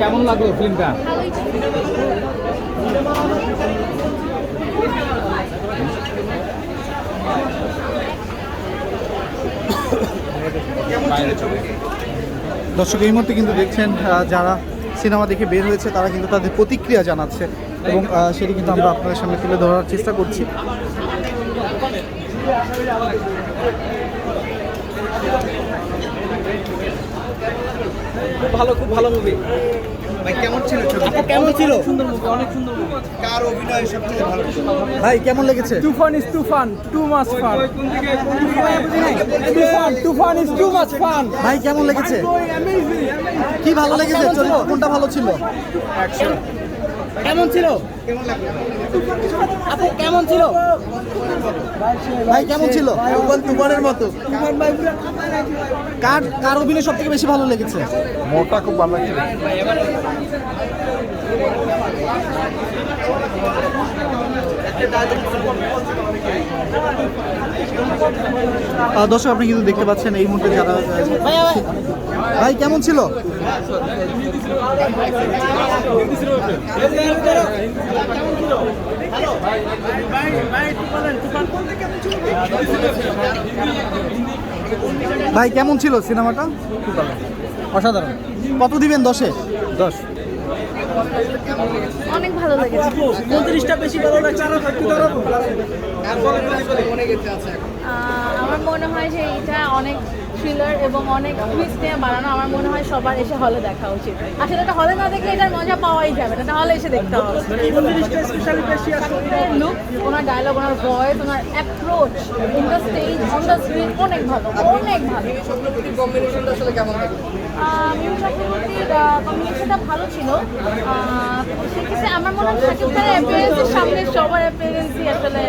কেমন লাগলো ফিল্মটা? দর্শক এই মুহূর্তে কিন্তু দেখছেন যারা সিনেমা দেখে বের হয়েছে তারা কিন্তু তাদের প্রতিক্রিয়া জানাচ্ছে এবং সেটি কিন্তু আমরা আপনাদের সামনে তুলে ধরার চেষ্টা করছি। খুব ভালো মুভি। ভাই কেমন ছিল? কেমন ছিল? সুন্দর মুভি, অনেক সুন্দর মুভি। কার অভিনয় সবচেয়ে ভালো? ভাই কেমন লেগেছে? Toofan is Toofan, too much fun. Toofan is too much fun. ভাই কেমন লেগেছে? কি ভালো লেগেছে? চরিত্র কোনটা ভালো ছিল? কেমন ছিল? আপু কেমন ছিল? ভাই কেমন ছিল? তুফানের মতো। কার অভিনয় সব থেকে বেশি ভালো লেগেছে? মোটা খুব ভালো লাগছে। দর্শক আপনি কিন্তু দেখতে পাচ্ছেন এই মুহূর্তে যারা ভাই কেমন ছিল? ভাই কেমন ছিল সিনেমাটা? অসাধারণ। কত দিবেন 10-এ? 10। অনেক ভালো লেগেছে। 29টা বেশি ভালো লাগছে। আমার মনে হয় যে এটা অনেক থ্রিলার এবং অনেক টুইস্ট নিয়ে বানানো। আমার মনে হয় সবার এসে হলে দেখা উচিত। আসলে এটা হলে না দেখলে এটার মজা পাওয়াই যাবে না, হলে এসে দেখতে হবে। লুক, ওনার ডায়লগ, ওনার ভয়েস, ওনার approach in the stage, on the screen অনেক ভালো, অনেক ভালো। কম্বিনেশনটা আসলে কেমন লাগে? মিমি চক্রবর্তীর কম্বিনেশনটা ভালো ছিল। সেক্ষেত্রে আমার মনে হয় শাকিব খানের অ্যাপিয়ারেন্সের সামনে সবার অ্যাপিয়ারেন্সই আসলে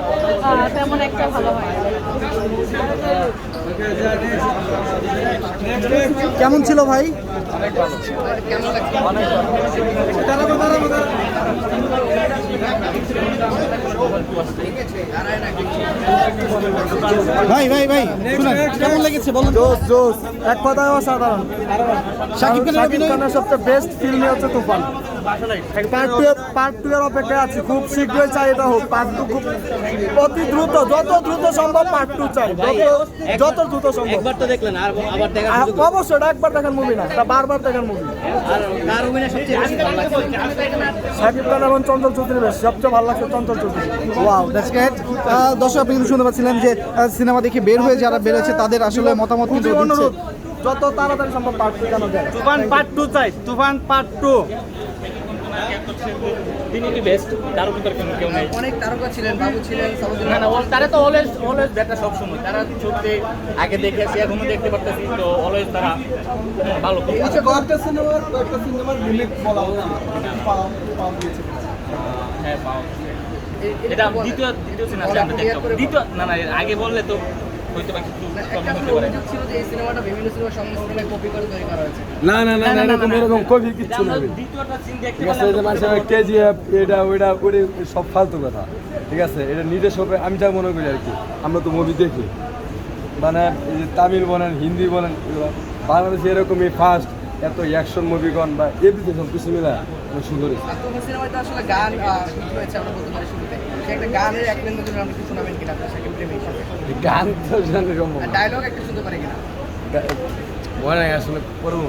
তেমন একটা ভালো হয় না। কেমন ছিল ভাই? ভাই ভাই ভাই শুনেন, কেমন লেগেছে বলুন? জোস এক কথায় অসাধারণ। শাকিব খানের সবচেয়ে বেস্ট ফিল্মই হচ্ছে তুফান। পার্ট 2 এর অপেক্ষায় আছি, খুব শীঘ্রই চাই এটা হোক। পার্ট 2 খুব অতি দ্রুত, যত দ্রুত সম্ভব পার্ট 2 চাই, যত দ্রুত সম্ভব। একবার তো দেখলেন, আর আবার দেখার সুযোগ অবশ্যই এটা একবার দেখার মুভি না, এটা বারবার দেখার মুভি। আর কার অভিনয় সবচেয়ে বেশি ভালো লাগছে? শাকিব খান এবং চঞ্চল চৌধুরী বেশ সবচেয়ে ভালো লাগছে Chanchal Chowdhury. Wow, that's great. দর্শক আপনি কিন্তু শুনতে পাচ্ছিলেন যে সিনেমা দেখে বের হয়ে যারা বেরোচ্ছে তাদের আসলে মতামত কিন্তু খুবই দিচ্ছে। অনুরোধ, যত তাড়াতাড়ি সম্ভব পার্ট 2 কেন দেয়। তুফান পার্ট 2 চাই, তুফান পার্ট 2। তিনি কি বেস্ট? তার উপর কেউ নেই। অনেক তারকা ছিলেন, বাবু ছিলেন, সাবুদ্দিন। না না, তারা তো অলওয়েজ বেটার সব সময়। তারা ছবিতে আগে দেখেছি, এখনো দেখতে পারতেছি, তো অলওয়েজ তারা ভালো। আচ্ছা, কয়েকটা সিনেমার রিমেক বলা হচ্ছে। হ্যাঁ, পাও। এটা দ্বিতীয় সিনেমা আমরা দেখতে পাবো। দ্বিতীয় না না, আগে বললে তো হয়তো বা কিছু একটা প্রবলেম হতে পারে। অভিযোগ ছিল যে এই সিনেমাটা বিভিন্ন সিনেমার সংস্করণে কপি করে তৈরি করা হয়েছে। না না না, এরকম কবি কিচ্ছু আমরা নেই। দ্বিতীয়টা সিন দেখতে ঠিক আছে, পারলাম যে তো মানুষের কেজিএফ এটা ওইটা ওরে সব ফালতু কথা। ঠিক আছে, এটা নিজস্ব আমি যা মনে করি আর কি। আমরা তো মুভি দেখি, মানে এই যে তামিল বলেন, হিন্দি বলেন, এগুলো বাংলাদেশে এরকমই ফার্স্ট এত অ্যাকশন মুভিগণ বা এভরিথিং সব কিছু মিলে সুন্দর হয়েছে। আর তোমার সিনেমাতে আসলে গান রয়েছে, আমরা বলতে পারি শুরুতে। সে একটা গানের এক লাইন মধ্যে আমরা কিছু শোনাবেন কিনা আপনার সাকিব প্রেমিক? গান তো জানি সম্ভব ডায়লগ একটা শুনতে পারি কিনা? মনে হয় আসলে পড়বো।